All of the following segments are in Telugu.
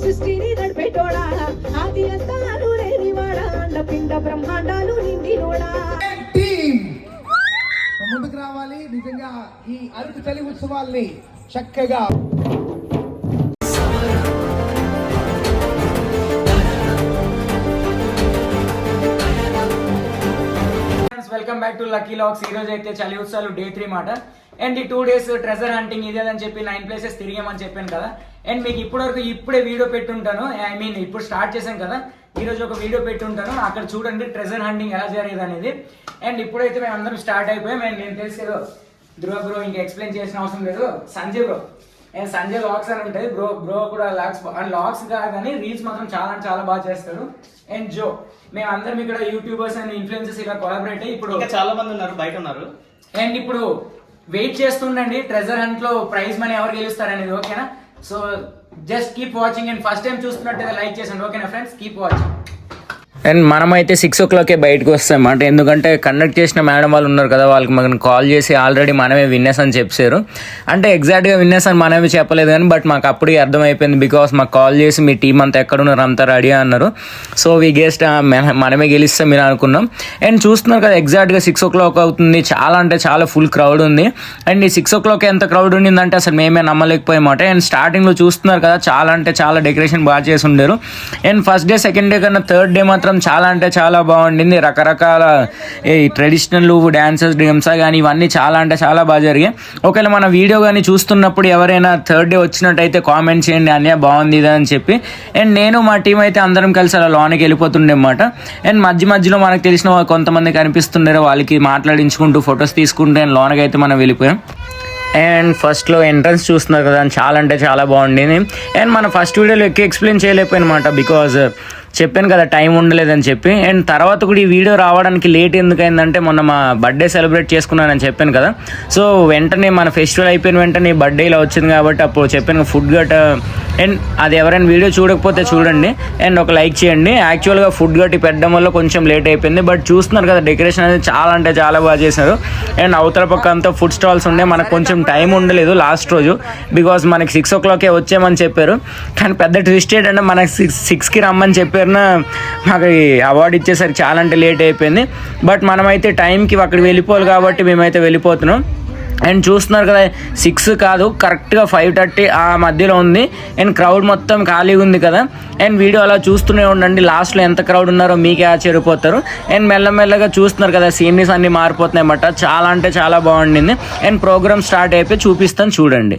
సృష్టిని నడిపేటోడా ఆది అంతాలు లేనివాడా అండపిండ బ్రహ్మాండాలు నిండినోడా. ముందుకు రావాలి. నిజంగా ఈ అరకు చలి ఉత్సవాల్ని చక్కగా welcome back to lucky lakhs. ఈ రోజు అయితే చలి ఉత్సవాలు డే 3 మాట. అండ్ ఈ 2 days ట్రెజర్ హంటింగ్ ఇదే అని చెప్పి 9 places తిరిగామని చెప్పాను కదా. అండ్ మీకు ఇప్పుడే వీడియో పెట్టుంటాను. ఇప్పుడు స్టార్ట్ చేశాను కదా, ఈ రోజు ఒక వీడియో పెట్టుంటాను. అక్కడ చూడండి ట్రెజర్ హంటింగ్ ఎలా జరిగేది అనేది. అండ్ ఇప్పుడైతే మేము అందరం స్టార్ట్ అయిపోయాం. అండ్ నేను తెలుసు కదా ధ్రువ బ్రో ఇంకా ఎక్స్ప్లెయిన్ చేసిన అవసరం లేదు. సంజయ్ బ్రో అండ్ సంజయ్ లాక్స్ అని ఉంటుంది. బ్రో కూడా లాక్స్ కాదు కానీ రీల్స్ మాత్రం చాలా బాగా చేస్తాడు. అండ్ జో మేమందరం ఇక్కడ యూట్యూబర్స్ అండ్ ఇన్ఫ్లుయెన్సర్స్ ఇలా కొలాబరేట్ అయ్యి ఇప్పుడు చాలా మంది ఉన్నారు, బయట ఉన్నారు. అండ్ ఇప్పుడు వెయిట్ చేస్తుండండి ట్రెజర్ హంట్ లో ప్రైజ్ మనీ ఎవరు గెలుస్తారనేది. ఓకేనా? So just keep watching. And first time చూస్తున్నట్టు లైక్ చేసండి. ఓకేనా ఫ్రెండ్స్, కీప్ వాచింగ్. అండ్ మనమైతే 6 o'clock బయటకు వస్తామన్నమాట. ఎందుకంటే కండక్ట్ చేసిన మేడం వాళ్ళు ఉన్నారు కదా, వాళ్ళకి మనం కాల్ చేసి ఆల్రెడీ మనమే విన్నర్స్ అని చెప్పారు. అంటే ఎగ్జాక్ట్గా విన్నర్స్ అని మనమే చెప్పలేదు కానీ బట్ మాకు అప్పుడే అర్థమైపోయింది. బికాస్ మాకు కాల్ చేసి మీ టీం అంతా ఎక్కడున్నారు అంతా రెడీ అన్నారు. సో వీ గెస్ట్ మనమే గెలిస్తాం మీరు అనుకున్నాం. అండ్ చూస్తున్నారు కదా ఎగ్జాక్ట్గా 6 o'clock అవుతుంది. చాలా ఫుల్ క్రౌడ్ ఉంది. అండ్ ఈ 6 o'clock ఎంత క్రౌడ్ ఉండిందంటే అసలు మేమే నమ్మలేకపోయామాట. అండ్ స్టార్టింగ్లో చూస్తున్నారు కదా చాలా డెకరేషన్ బాగా చేసి ఉండేరు. And first day second day కన్నా థర్డ్ డే మాత్రం చాలా బాగుండింది. రకరకాల ఈ ట్రెడిషనల్ డాన్సెస్ గేమ్స్ కానీ ఇవన్నీ చాలా బాగా జరిగాయి. ఒకవేళ మన వీడియో కానీ చూస్తున్నప్పుడు ఎవరైనా థర్డ్ డే వచ్చినట్టయితే కామెంట్ చేయండి అన్నయ్య బాగుంది ఇది అని చెప్పి. అండ్ నేను మా టీం అయితే అందరం కలిసి అలా లోనికి వెళ్ళిపోతుండే అన్నమాట. అండ్ మధ్యలో మనకు తెలిసిన కొంతమంది కనిపిస్తుండే, వాళ్ళకి మాట్లాడించుకుంటూ ఫొటోస్ తీసుకుంటూ అండ్ లోనకి అయితే మనం వెళ్ళిపోయాం. అండ్ ఫస్ట్లో ఎంట్రన్స్ చూస్తున్నారు కదా చాలా బాగుండింది. అండ్ మన ఫస్ట్ వీడియోలో ఎక్స్ప్లెయిన్ చేయలేకపోయినమాట బికాజ్ చెప్పాను కదా టైం ఉండలేదని చెప్పి. అండ్ తర్వాత కూడా ఈ వీడియో రావడానికి లేట్ ఎందుకైందంటే మొన్న మా బర్త్డే సెలబ్రేట్ చేసుకున్నానని చెప్పాను కదా. సో వెంటనే మన ఫెస్టివల్ అయిపోయిన వెంటనే బర్త్డే ఇలా వచ్చింది కాబట్టి అప్పుడు చెప్పాను ఫుడ్ గట్ట. అండ్ అది ఎవరైనా వీడియో చూడకపోతే చూడండి అండ్ ఒక లైక్ చేయండి. యాక్చువల్గా ఫుడ్ గట్టి పెట్టడం వల్ల కొంచెం లేట్ అయిపోయింది. బట్ చూస్తున్నారు కదా డెకరేషన్ అనేది చాలా బాగా చేశారు. అండ్ అవతల పక్క అంతా ఫుడ్ స్టాల్స్ ఉండే. మనకు కొంచెం టైం ఉండలేదు లాస్ట్ రోజు బికాజ్ మనకి 6 o'clock వచ్చామని చెప్పారు. కానీ పెద్ద ట్విస్ట్ ఏంటంటే మనకి 6కి రమ్మని చెప్పారు. మాకు అవార్డు ఇచ్చేసరికి చాలా లేట్ అయిపోయింది. బట్ మనమైతే టైంకి అక్కడికి వెళ్ళిపోవాలి కాబట్టి మేమైతే వెళ్ళిపోతున్నాం. అండ్ చూస్తున్నారు కదా 6 కాదు కరెక్ట్గా 5:30 ఆ మధ్యలో ఉంది. అండ్ క్రౌడ్ మొత్తం ఖాళీగా ఉంది కదా. అండ్ వీడియో అలా చూస్తూనే ఉండండి, లాస్ట్లో ఎంత క్రౌడ్ ఉన్నారో మీకే ఆశ్చర్యపోతారు. అండ్ మెల్లమెల్లగా చూస్తున్నారు కదా సీనరీస్ అన్నీ మారిపోతున్నాయి అన్నమాట. చాలా బాగుండింది. అండ్ ప్రోగ్రామ్ స్టార్ట్ అయిపోయి చూపిస్తాను చూడండి.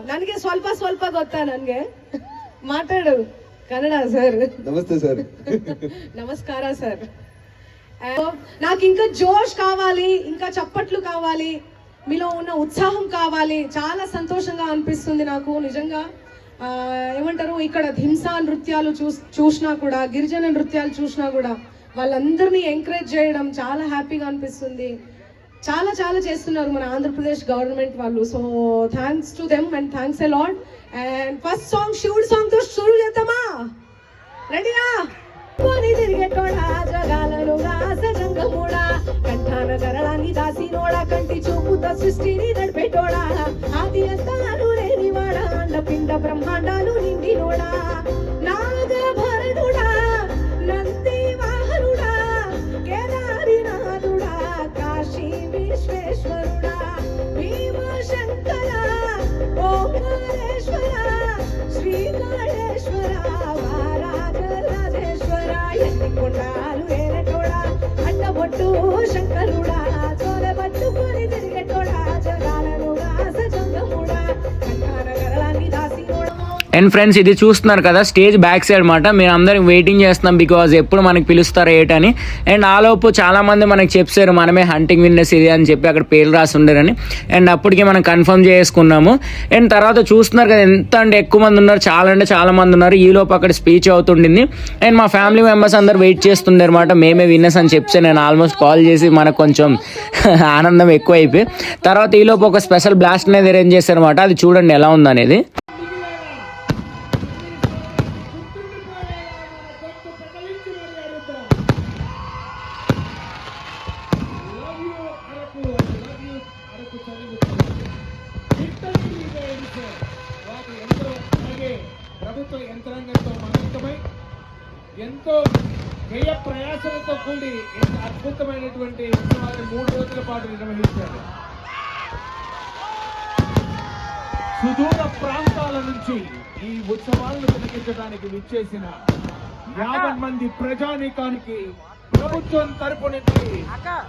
ನನಗೆ ಸ್ವಲ್ಪ ಗೊತ್ತಾ, ನನಗೆ ಮಾತಾಡು ಕನ್ನಡ ಸರ್. నమస్తే సార్. నమస్కార సార్. నాకు ఇంకా జోష్ కావాలి, ఇంకా చప్పట్లు కావాలి, మీలో ఉన్న ఉత్సాహం కావాలి. చాలా సంతోషంగా అనిపిస్తుంది నాకు నిజంగా. ఏమంటారు ఇక్కడ హింసా నృత్యాలు చూసినా కూడా, గిరిజన నృత్యాలు చూసినా కూడా వాళ్ళందరినీ ఎంకరేజ్ చేయడం చాలా హ్యాపీగా అనిపిస్తుంది. చాలా చేస్తున్నారు మన ఆంధ్రప్రదేశ్ గవర్నమెంట్ వాళ్ళు. So thanks to them and thanks a lot. And first song శివుడు సాంగ్ తో షురూ చేద్దామా? రెడీయా? తిరిగేటోడా జగాలను రాసజంగముడా కంఠాన గరళాన్ని దాసినోడా కంటి చూపుత సృష్టిని నడిపేటోడా ఆది అంతాలు లేనివాడా అండపిండ బ్రహ్మాండాలు నిండినోడా నాగభరణుడా నంది వాహనుడా కేదారినాథుడా కాశీ విశ్వేశ్వరుడా భీమశంకర ఓంకారేశ్వర శ్రీ గణేశ్వర వారాజరాజేశ్వర అండ్ ఫ్రెండ్స్ ఇది చూస్తున్నారు కదా స్టేజ్ బ్యాక్ సైడ్ మాట మేము అందరం వెయిటింగ్ చేస్తున్నాం బికాజ్ ఎప్పుడు మనకి పిలుస్తారు ఏటని. అండ్ ఆలోపు చాలా మంది మనకి చెప్పారు మనమే హంటింగ్ విన్నర్స్ ఇది అని చెప్పి అక్కడ పేర్లు రాసి ఉండరని. అండ్ అప్పటికి మనం కన్ఫర్మ్ చేసుకున్నాము. అండ్ తర్వాత చూస్తున్నారు కదా ఎంత అంటే ఎక్కువ మంది ఉన్నారు, చాలా అంటే చాలా మంది ఉన్నారు. ఈ లోపు అక్కడ స్పీచ్ అవుతుండింది. అండ్ మా ఫ్యామిలీ మెంబర్స్ అందరు వెయిట్ చేస్తుండే అనమాట మేమే విన్నర్స్ అని చెప్పి నేను ఆల్మోస్ట్ కాల్ చేసి మనకు కొంచెం ఆనందం ఎక్కువ అయిపోయి తర్వాత ఈ లోపు ఒక స్పెషల్ బ్లాస్ట్ అనేది అరేంజ్ చేశారు అనమాట. అది చూడండి ఎలా ఉందనేది. ప్రభుత్వ యంత్రాంగంతో మమేకమై ఎంతో వ్యయ ప్రయాసాలతో కూడి ఎంత అద్భుతమైనటువంటి ఉత్సవాన్ని 3 రోజుల పాటు నిర్వహించారు. సుదూర ప్రాంతాల నుంచి ఈ ఉత్సవాలను తిలకించడానికి విచ్చేసిన 50 మంది ప్రజానీకానికి ప్రభుత్వం తరపు నుంచి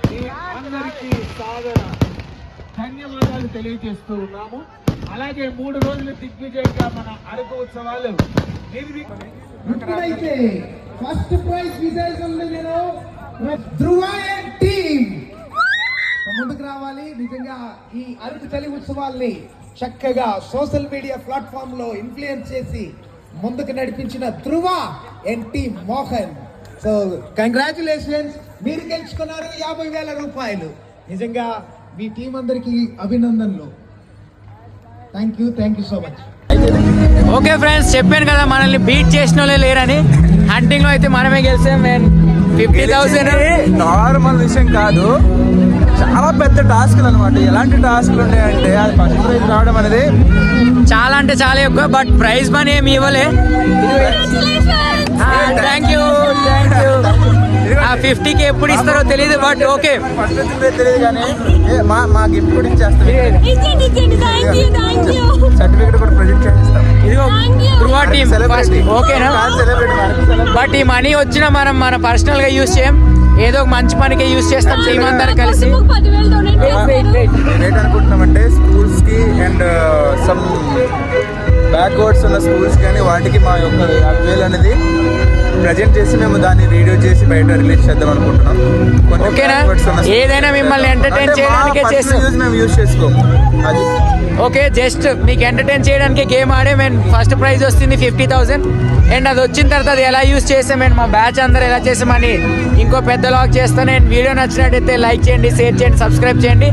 మీ అందరికీ సాదర ధన్యవాదాలు తెలియజేస్తూ ఉన్నాము. అలాగే 3 రోజులు దిగ్విజయంగా మన అరకు ఉత్సవాలు ఇప్పుడైతే ఫస్ట్ ప్రైజ్ విజేతలు నేను ధ్రువ టీమ్ ముందుకు రావాలి. నిజంగా ఈ అరకు చలి ఉత్సవాల్ని చక్కగా సోషల్ మీడియా ప్లాట్ఫామ్ లో ఇన్ఫ్లుయెన్స్ చేసి ముందుకు నడిపించిన Dhruva and team Mohan. So congratulations, మీరు గెలుచుకున్నారు 50,000 రూపాయలు. నిజంగా మీ టీం అందరికి అభినందనలు. Thank you so much. Okay friends, చెప్పాను కదా మనల్ని బీట్ చేసిన వాళ్ళే లేరని. హంటింగ్ లో అయితే మనమే గెలిచాం. 50,000 నార్మల్ విషయం కాదు, చాలా పెద్ద టాస్క్లు అనమాట. ఎలాంటి టాస్క్లు ఉంటాయంటే అది ఫస్ట్ ప్రైజ్ రావడం అనేది చాలా అంటే చాలా ఎక్కువ. బట్ ప్రైజ్ మనీ ఏమి ఇవ్వలే. Thank you. 50K ఎప్పుడు ఇస్తారో తెలియదు, బట్ ఓకే ఫస్ట్ వచ్చిందే తెలియదు కానీ మా గిఫ్ట్ కూడా ఇచ్చేస్తాం. సర్టిఫికేట్ కూడా ప్రజెంట్ చేస్తాం. ఇదిగో ధ్రువ టీమ్ ఓకేనా. సెలబ్రిటీ బట్ ఈ మనీ వచ్చినా మనం మన పర్సనల్ గా యూజ్ చేయం, ఏదో ఒక మంచి పనికి యూజ్ చేస్తాం టీం అందరం కలిసి. ఏంటి అనుకుంటున్నామంటే స్కూల్స్ కి అండ్ సమ్ బ్యాక్వర్డ్స్ ఉన్న స్కూల్స్ కానీ వాటికి మా యొక్క 50,000 అనేది ప్రజెంట్ చేసి మేము దాన్ని రేడియో చేసి బయట రిలీజ్ చేద్దాం అనుకుంటున్నాం. ఓకేనా, ఏదైనా మిమ్మల్ని ఎంటర్టైన్ చేయడానికే చేస్తాం, మేము యూజ్ చేసుకోము. అది ఓకే. జస్ట్ మీకు ఎంటర్టైన్ చేయడానికి గేమ్ ఆడే మేము ఫస్ట్ ప్రైజ్ వస్తుంది 50,000. అండ్ అది వచ్చిన తర్వాత అది ఎలా యూజ్ చేసాం అండ్ మా బ్యాచ్ అందరూ ఎలా చేసామని ఇంకో పెద్ద లాగ్ చేస్తాను. అండ్ వీడియో నచ్చినట్టయితే లైక్ చేయండి, షేర్ చేయండి, సబ్స్క్రైబ్ చేయండి.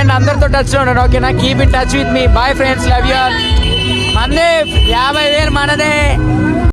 అండ్ అందరితో టచ్లో ఉండండి ఓకేనా. Keep in touch with me. Bye friends, love you all. మందే 50,000 మనదే.